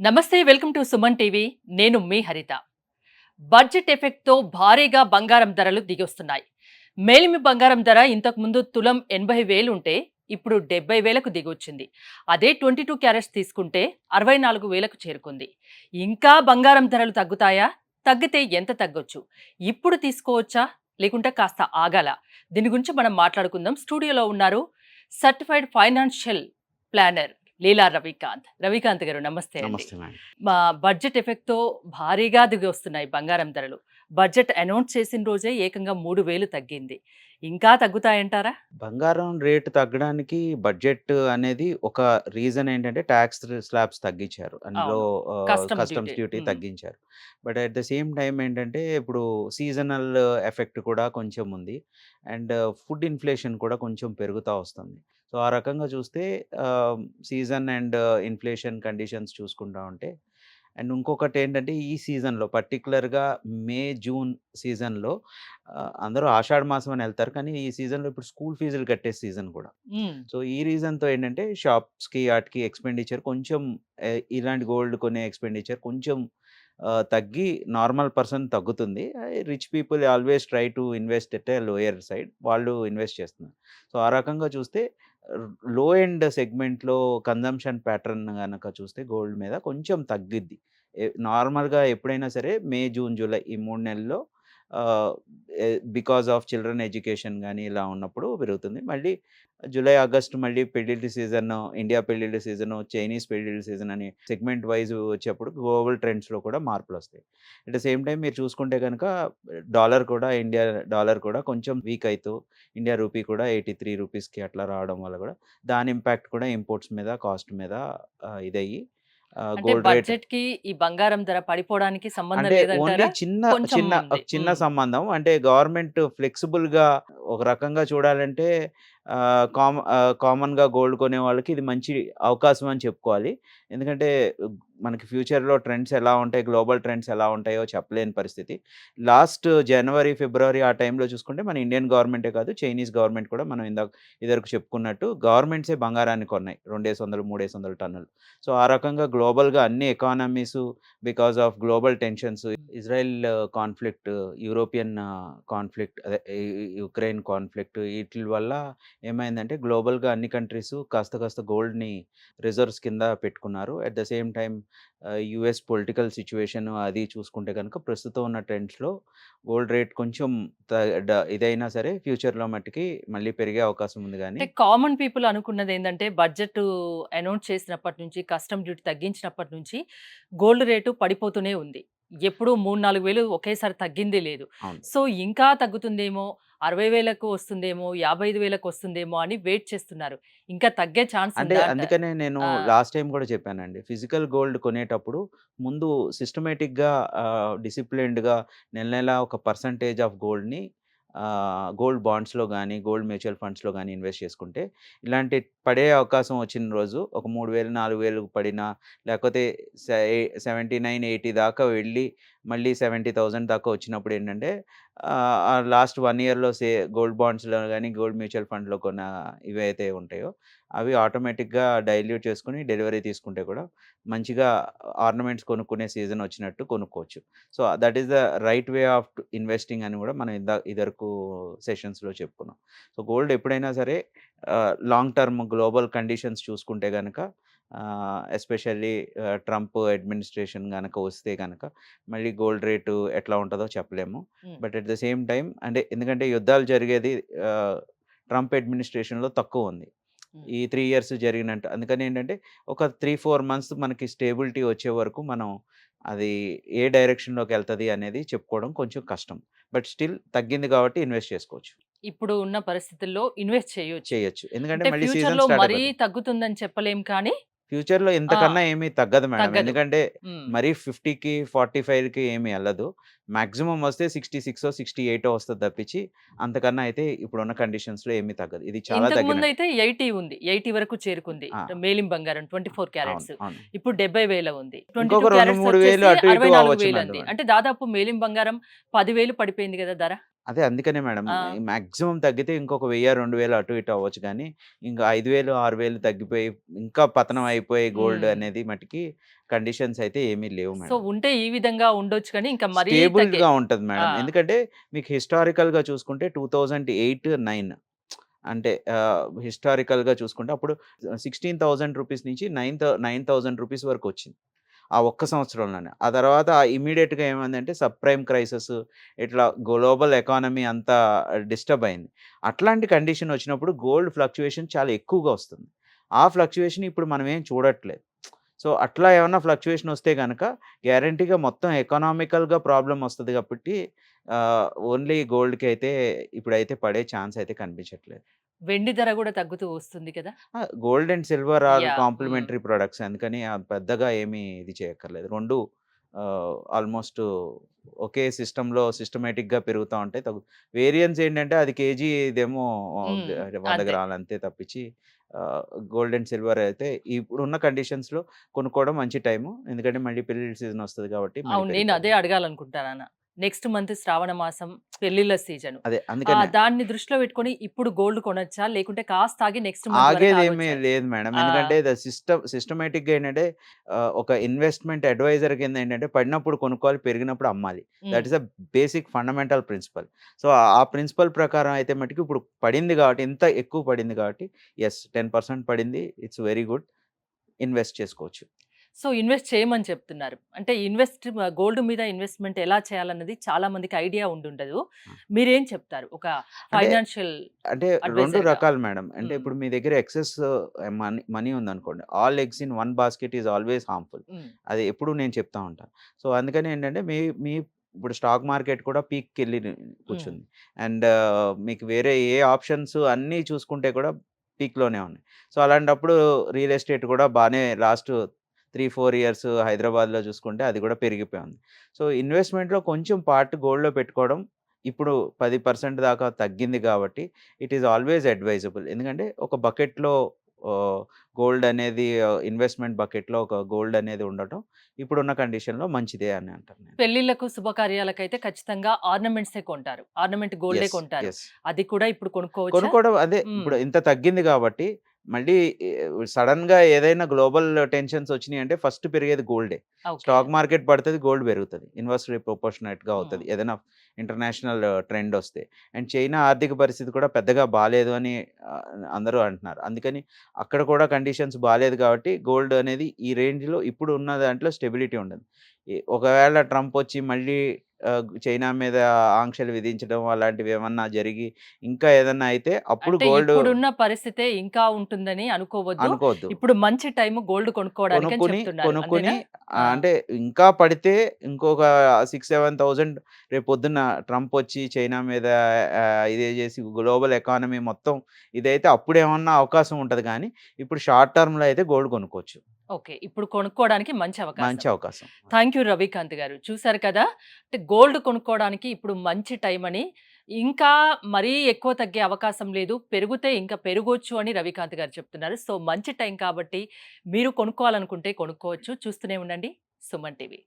నమస్తే welcome to Suman TV. నేను మీ హరిత. బడ్జెట్ ఎఫెక్ట్తో భారీగా బంగారం ధరలు దిగొస్తున్నాయి. మేలిమి బంగారం ధర ఇంతకు ముందు తులం 80,000 ఉంటే ఇప్పుడు 70,000కు దిగొచ్చింది. అదే 22 క్యారెట్స్ తీసుకుంటే 64,000కు చేరుకుంది. ఇంకా బంగారం ధరలు తగ్గుతాయా? తగ్గితే ఎంత తగ్గొచ్చు? ఇప్పుడు తీసుకోవచ్చా? లేకుంటే కాస్త ఆగాలా? దీని గురించి మనం మాట్లాడుకుందాం. స్టూడియోలో ఉన్నారు సర్టిఫైడ్ ఫైనాన్షియల్ ప్లానర్ లీలా రవికాంత్. రవికాంత్ గారు నమస్తే అండి. నమస్తే మేడం. మా బడ్జెట్ ఎఫెక్ట్‌తో భారీగా దిగొస్తున్నాయి బంగారం ధరలు. బడ్జెట్ అనౌన్స్ చేసిన రోజే ఏకంగా 3,000 తగ్గింది. ఇంకా తగ్గుతాయంటారా? బంగారం రేటు తగ్గడానికి బడ్జెట్ అనేది ఒక రీజన్ ఏంటంటే టాక్స్ స్లాబ్స్ తగ్గించారు. అందులో అవును. Custom duty. కస్టమ్స్ డ్యూటీ హ్మ్. తగ్గించారు. But at the same time ఏంటంటే ఇప్పుడు సీజనల్ ఎఫెక్ట్ కూడా కొంచెం ఉంది. అండ్ ఫుడ్ ఇన్‌ఫ్లేషన్ కూడా కొంచెం పెరుగుతా వస్తుంది. సో, ఆ రకంగా చూస్తే సీజన్ అండ్ ఇన్‌ఫ్లేషన్ కండిషన్స్ చూసుకుంటా ఉంటే అండ్ ఇంకొకటేంటంటే ఈ సీజన్‌లో పర్టిక్యులర్‌గా మే, జూన్ సీజన్‌లో అందరూ ఆషాఢ మాసం అని ఎళ్తారు. కానీ ఈ సీజన్‌లో ఇప్పుడు స్కూల్ ఫీజులు కట్టే సీజన్ కూడా. హ్మ్. సో, ఈ రీజన్‌తో ఏంటంటే షాప్స్‌కి ఆటికి ఎక్స్‌పెండిచర్ కొంచెం ఇలాంటి గోల్డ్ కొనే ఎక్స్‌పెండిచర్ కొంచెం తగ్గి నార్మల్ పర్సన్ తగ్గుతుంది. Rich people always try to invest at a lower side. వాళ్ళు ఇన్వెస్ట్ చేస్తున్నారు. సో, ఆ రకంగా చూస్తే లో ఎండ్ సెగ్మెంట్‌లో కన్జంప్షన్ ప్యాటర్న్ గనక చూస్తే గోల్డ్ మీద కొంచెం తగ్గిద్ది. నార్మల్‌గా ఎప్పుడైనా సరే మే, జూన్, జూలై ఈ 3 నెలల్లో ఆహ్, బికాస్ ఆఫ్ చిల్డ్రన్ ఎడ్యుకేషన్ గాని ఇలా ఉన్నప్పుడు పెరుగుతుంది. మళ్ళీ జూలై, ఆగస్ట్ మళ్ళీ పెళ్ళిళ్ళ సీజను, ఇండియా పెళ్ళిళ్ళ సీజను, చైనీస్ పెళ్ళిళ్ళ సీజన్ అని సెగ్మెంట్ వైస్ వచ్చేప్పుడు గ్లోబల్ ట్రెండ్స్‌లో కూడా మార్పులొస్తాయి. అట్ ద సేమ్ టైమ్ మీరు చూసుకుంటే గనక ఇండియా డాలర్ కూడా కొంచెం వీక్ అయితూ ఇండియా రూపీ కూడా 83 రూపీస్‌కి అట్లా రావడం వల్ల కూడా దాని ఇంపాక్ట్ కూడా ఇంపోర్ట్స్ మీద, కాస్ట్ మీద ఇదయ్యి అంటే గోల్డ్ రేట్ బడ్జెట్‌కి ఈ బంగారం ధర పడిపోవడానికి సంబంధం అంటే ఓన్లీ లేదంటారా? చిన్న కొంచెం చిన్న ఉంది. చిన్న హ్మ్. సంబంధం. అంటే గవర్నమెంట్ ఫ్లెక్సిబుల్‌గా ఒక రకంగా చూడాలంటే కామన్‌గా గోల్డ్ కొనే వాళ్ళకి ఇది మంచి అవకాశం అని చెప్పుకోవాలి. ఎందుకంటే మనకి ఫ్యూచర్‌లో ట్రెండ్స్ ఎలా ఉంటాయి, గ్లోబల్ ట్రెండ్స్ ఎలా ఉంటాయో చెప్పలేని పరిస్థితి. లాస్ట్ జనవరి, ఫిబ్రవరి ఆ టైంలో చూసుకుంటే మన ఇండియన్ గవర్నమెంటే కాదు, చైనీస్ గవర్నమెంట్ కూడా మనం ఇదివరకు చెప్పుకున్నట్టు గవర్నమెంట్సే బంగారాన్ని కొన్నాయి. 2,500, 3,500 టన్నులు. సో, ఆ రకంగా గ్లోబల్‌గా అన్ని economies because of global tensions Israel conflict, European conflict అదే యుక్రెయిన్ కాన్ఫ్లిక్ట్ ఈటిల వల్ల ఏమైందంటే గ్లోబల్‌గా అన్ని కంట్రీస్ కాస్త కాస్త గోల్డ్‌ని రిజర్వ్స్ కింద పెట్టుకున్నారు. At the same time US political situation అది చూసుకుంటే గనుక ప్రస్తుతం ఉన్న ట్రెండ్స్‌లో గోల్డ్ రేట్ కొంచెం త ఇదైనా సరే ఫ్యూచర్‌లో మట్టికి మళ్ళీ పెరిగే అవకాశం ఉంది గానీ అంటే కామన్ పీపుల్ అనుకున్నదేందంటే బడ్జెట్ అనౌన్స్ చేసినప్పటి నుంచి, కస్టమ్ డ్యూటీ తగ్గించినప్పటి నుంచి గోల్డ్ రేటు పడిపోతూనే ఉంది. ఎప్పుడూ 3, 4,000 ఒకేసారి తగ్గిందే లేదు. అవును. సో, ఇంకా తగ్గుతుందేమో, 60,000కు వస్తుందేమో, 55,000కు వస్తుందేమో అని వెయిట్ చేస్తున్నారు. ఇంకా తగ్గే ఛాన్స్ అంటే ఉందా అందుకనే నేను ఆ! లాస్ట్ టైమ్ గూడా చెప్పానండి. ఫిజికల్ గోల్డ్ కొనేటప్పుడు ముందు సిస్టమేటిక్‌గా డిసిప్లిన్డ్‌గా నెల నెల ఒక పర్సెంటేజ్ ఆఫ్ గోల్డ్‌ని గోల్డ్ బాండ్స్‌లో గాని, గోల్డ్ మ్యూచువల్ ఫండ్స్‌లో గాని ఇన్వెస్ట్ చేసుకుంటే, ఇలాంటి పడే అవకాశం వచ్చిన రోజు ఒక 3,000, 4,000 పడినా లేకపోతే సె 79, 80 దాకా వెళ్ళి మళ్ళీ 70,000 దాకా వచ్చినప్పుడు ఏంటంటే ఆ లాస్ట్ 1 ఇయర్‌లో గోల్డ్ బాండ్స్‌లో గాని, గోల్డ్ మ్యూచువల్ ఫండ్‌లో కొన్న ఇవైతే ఉంటాయో అవి ఆటోమేటిక్‌గా డైల్యూట్ చేసుకొని డెలివరీ తీసుకుంటే కూడా మంచిగా ఆర్నమెంట్స్ కొనుక్కునే సీజన్ వచ్చినట్టు కొనుక్కోవచ్చు. So, that is the right way of investing అని కూడా మనం ఇదివరకు సెషన్స్‌లో చెప్పుకున్నాం. సో, గోల్డ్ ఎప్పుడైనా సరే లాంగ్ టర్మ్ గ్లోబల్ కండిషన్స్ చూసుకుంటే గనక ఎస్పెషల్లీ ట్రంప్ అడ్మినిస్ట్రేషన్ గనక వస్తే గనక మళ్ళీ గోల్డ్ రేటు ఎట్లా ఉంటదో చెప్పలేము. హ్మ్. But at the same time అంటే ఎందుకంటే యుద్ధాలు జరిగేది ఆహ్, ట్రంప్ అడ్మినిస్ట్రేషన్‌లో తక్కువుంది. హ్మ్. ఈ 3 ఇయర్స్ జరిగినట్టు. అందుకనేంటంటే ఒక 3, 4 మంత్స్ మనకి స్టేబిలిటీ వచ్చే వరకు మనం అది ఏ డైరెక్షన్‌లోకెళ్తది అనేది చెప్పుకోవడం కొంచెం కష్టం. బట్ స్టిల్ తగ్గింది కాబట్టి ఇన్వెస్ట్ చేసుకోవచ్చు. ఇప్పుడు ఉన్న పరిస్థితుల్లో ఇన్వెస్ట్ చేయొచ్చు. చేయొచ్చు. ఎందుకంటే అంటే మళ్ళీ సీజన్ ఫ్యూచర్‌లో స్టార్ట్ మరీ అయిపోద్ది. తగ్గుతుందని చెప్పలేం కానీ ఫ్యూచర్‌లో ఆ! ఇంతకన్నా ఏమీ తగ్గదు మేడం. తగ్గదు. ఎందుకంటే హ్మ్. మరీ 50కి, 45కి ఏమి ఎళ్ళదు. మాక్సిమం వస్తే 66 68 వస్తది తప్పించి అంతకన్నా అయితే ఇప్పుడున్న కండిషన్స్‌లో ఏమీ తగ్గదు. ఇది చాలా తగ్గినట్టు. ఇంతకుముందయితే 80 ఉంది. 80 వరకు చేరుకుంది. ఆ! మేలిం బంగారం ఆ! 24 అవును. క్యారెట్స్. అవును. ఇప్పుడు 70,000 ఉంది. 22 ఇంకొక 2, క్యారెట్స్ 3 వేలు వచ్చేసి అటు ఇటు అవ్వచ్చు 64,000 అంది. మేడం. అంటే దాదాపు మేలిం బంగారం 10,000 పడిపోయింది గదా ధర. అదే అందుకనే మేడం ఆ! మాక్సిమం తగ్గితే ఇంకొక 1000, 2000 అటు ఇటు అవ్వచ్చు గానీ, ఇంకా 5000, 6000 తగ్గిపోయి ఇంకా పతనం అయిపోయి గోల్డ్ హ్మ్. అనేది మటికి కండిషన్స్ అయితే ఏమీ లేవు సో, మేడం. ఉంటే ఈ విధంగా ఉండొచ్చు కానీ ఇంకా మరీ తగ్గే స్టేబుల్డ్‌గా ఉంటది ఆ! మేడం. ఎందుకంటే మీకు హిస్టారికల్‌గా చూసుకుంటే 2008, 9 అంటే హిస్టారికల్‌గా చూసుకుంటే అప్పుడు రూ. 16,000 నుంచి 9,000 రూపీస్ వరకొచ్చింది. ఆ ఒక్క సంవత్సరంలోనే. ఆ తర్వాత ఇమ్మీడియేట్‌గా ఏమైందంటే సబ్‌ప్రైమ్ క్రైసిస్ ఇట్లా గ్లోబల్ ఎకానమీ అంతా డిస్టర్బ్ అయింది. అట్లాంటి కండిషన్ వచ్చినప్పుడు గోల్డ్ ఫ్లక్చుయేషన్ చాలా ఎక్కువగా వస్తుంది. ఆ ఫ్లక్చుయేషన్ ఇప్పుడు మనం ఏం చూడట్లేదు. సో, అట్లా ఏమన్నా ఫ్లక్చుయేషన్ వస్తే గనక గ్యారంటీగా మొత్తం ఎకనామికల్‌గా ప్రాబ్లమ్ వస్తది కాబట్టి ఓన్లీ గోల్డ్‌కి అయితే ఇప్పుడైతే పడే ఛాన్స్ అయితే కనిపించట్లేదు. వెండి ధర గూడా తగ్గుతూ వస్తుంది కదా! Gold and silver or yeah! హ్మ్. కాంప్లిమెంటరీ ప్రొడక్ట్స్ అందుకని పెద్దగా ఏమీ ఇది చేయక్కర్లేదు. 2 ఆల్‌మోస్ట్ ఒకే సిస్టమ్‌లో సిస్టమాటిక్‌గా పెరుగుతా ఉంటాయి. వేరియన్స్ ఏంటంటే అది కేజీ ఇదేమో హ్మ్. 100 అంతే. గ్రాములు అంతే తప్పించి గోల్డ్ అండ్ సిల్వర్ అయితే ఇప్పుడున్న కండిషన్స్‌లో కొనుక్కోవడం మంచి టైము. ఎందుకంటే మళ్ళీ పెళ్ళిళ్ళ సీజన్ వస్తది కాబట్టి మళ్ళీ అవును. నేను అదే పెరిగిపోతాయి. అడగాలనుకుంటున్నాను. నెక్స్ట్ మంత్ శ్రావణ మాసం పెళ్ళిళ్ళ సీజను. అదే అందుకనే దాన్ని దృష్టిలో పెట్టుకొని ఇప్పుడు గోల్డ్ కొనొచ్చా? లేకుంటే కాస్త ఆగి నెక్స్ట్ మంత్ వరకు ఆగేదేమీ ఆగొచ్చా? లేదు మేడం. ఆ! ఎందుకంటే సిస్టమాటిక్‌గా ఏంటంటే ఒక ఇన్వెస్ట్‌మెంట్ అడ్వైజర్ కింద ఏంటంటే పడినప్పుడు కొనుక్కోవాలి, పెరిగినప్పుడు అమ్మాలి. హ్మ్. That is the basic fundamental principal. So, ఆ ప్రిన్సిపల్ ప్రకారం అయితే మటికి ఇప్పుడు పడింది కాబట్టి ఇంత ఎక్కువ పడింది కాబట్టి యెస్ 10% పడింది. It's very good. ఇన్వెస్ట్ చేసుకోవచ్చు. సో, ఇన్వెస్ట్ చేయమని చెప్తున్నారు. అంటే గోల్డ్ మీద ఇన్వెస్ట్‌మెంట్ ఎలా చేయాలన్నది చాలా మందికి ఐడియా ఉండుండదు. ఆ! మీరేం చెప్తారు? ఒక అంటే ఫైనాన్షియల్ అంటే 2 అడ్వైజర్‌గా? రకాలు మేడం. అంటే హ్మ్. ఇప్పుడు మీ దగ్గర ఎక్సెస్ మనీ ఉందనుకోండి. All eggs in one basket is always harmful. హ్మ్. అది ఎప్పుడు నేను చెప్తా ఉంటాను. సో, అందుకని ఏంటంటే మీ మీ ఇప్పుడు స్టాక్ మార్కెట్ కూడా పీక్‌కెళ్ళి హ్మ్. కూర్చుంది. అండ్ మీకు వేరే ఏ ఆప్షన్స్ అన్నీ చూసుకుంటే కూడా పీక్‌లోనే ఉన్నాయి. సో, అలాంటప్పుడు రియల్ ఎస్టేట్ కూడా బానే లాస్ట్ 3, 4 ఇయర్స్ హైదరాబాద్‌లో చూసుకుంటే అది కూడా పెరిగిపోయింది. సో, ఇన్వెస్ట్‌మెంట్‌లో కొంచెం పార్ట్ గోల్డ్‌లో పెట్టుకోవడం ఇప్పుడు 10% దాకా తగ్గింది కాబట్టి ఇట్ ఈస్ ఆల్‌వేస్ అడ్వైజబుల్. ఎందుకంటే ఒక బకెట్‌లో గోల్డ్ అనేది ఇన్వెస్ట్‌మెంట్ బకెట్‌లో ఒక గోల్డ్ అనేది ఉండటం ఇప్పుడున్న కండిషన్‌లో మంచిదే అని అంటాను నేను. పెళ్ళిళ్ళకు, శుభకార్యాలకైతే ఖచ్చితంగా ఆర్నమెంట్సే కొంటారు. ఆర్నమెంట్ గోల్డే యెస్. కొంటారు. యెస్. అది కూడా ఇప్పుడు కొనుక్కోవచ్చా? కొనుక్కోవడం అదే హ్మ్. ఇప్పుడు ఇంత తగ్గింది కాబట్టి మళ్ళీ సడెన్‌గా ఏదైనా గ్లోబల్ టెన్షన్స్ వచ్చినియంటే ఫస్ట్ పెరిగేది గోల్డే. ఓకే. స్టాక్ మార్కెట్ పడతది, గోల్డ్ పెరుగుతది. ఇన్వర్స్‌లీ ప్రొపోర్షనేట్‌గా హ్మ్. అవుతది. ఏదైనా ఇంటర్నేషనల్ ట్రెండ్ వస్తే. అండ్ చైనా ఆర్థిక పరిస్థితి కూడా పెద్దగా బాలేదు అని అందరూ అంటున్నారు. అందుకని అక్కడ కూడా కండిషన్స్ బాలేదు కాబట్టి గోల్డ్ అనేది ఈ రేంజ్‌లో ఇప్పుడు ఉన్న దాంట్లో స్టెబిలిటీ ఉండదు. ఒకవేళ ట్రంప్ వచ్చి మళ్ళీ చైనా మీద ఆంక్షలు విధించడం అలాంటివి ఏమన్నా జరిగి ఇంకా ఏదన్నా అయితే అప్పుడు అంటే గోల్డ్ ఇప్పుడున్న పరిస్థితే ఇంకా ఉంటుందని అనుకోవద్దు. అనుకోవద్దు. ఇప్పుడు మంచి టైము గోల్డ్ కొనుక్కోవడానికని చెప్తున్నారు. కొనుక్కొని అంతేనా? ఆ! అంటే ఇంకా పడితే ఇంకొక 6, 7,000 రేపొద్దున్న ట్రంపొచ్చి చైనా మీద ఇదే చేసి గ్లోబల్ ఎకానమీ మొత్తం ఇదైతే అప్పుడేమన్నా అవకాశం ఉంటది గానీ, ఇప్పుడు షార్ట్ టర్మ్‌లో అయితే గోల్డ్ కొనుక్కోవచ్చు. ఓకే. ఇప్పుడు కొనుక్కోవడానికి మంచి అవకాశం. మంచి అవకాశం. థాంక్ యూ రవికాంత్ గారు. చూసారు కదా! అంటే గోల్డ్ కొనుక్కోవడానికి ఇప్పుడు మంచి టైమని, ఇంకా మరీ ఎక్కువ తగ్గే అవకాశం లేదు. పెరిగితే ఇంకా పెరగొచ్చు అని రవికాంత్ గారు చెప్తున్నారు. సో, మంచి టైం కాబట్టి మీరు కొనుక్కోవాలనుకుంటే కొనుక్కోవచ్చు. చూస్తూనే ఉండండి సుమన్ టీవీ.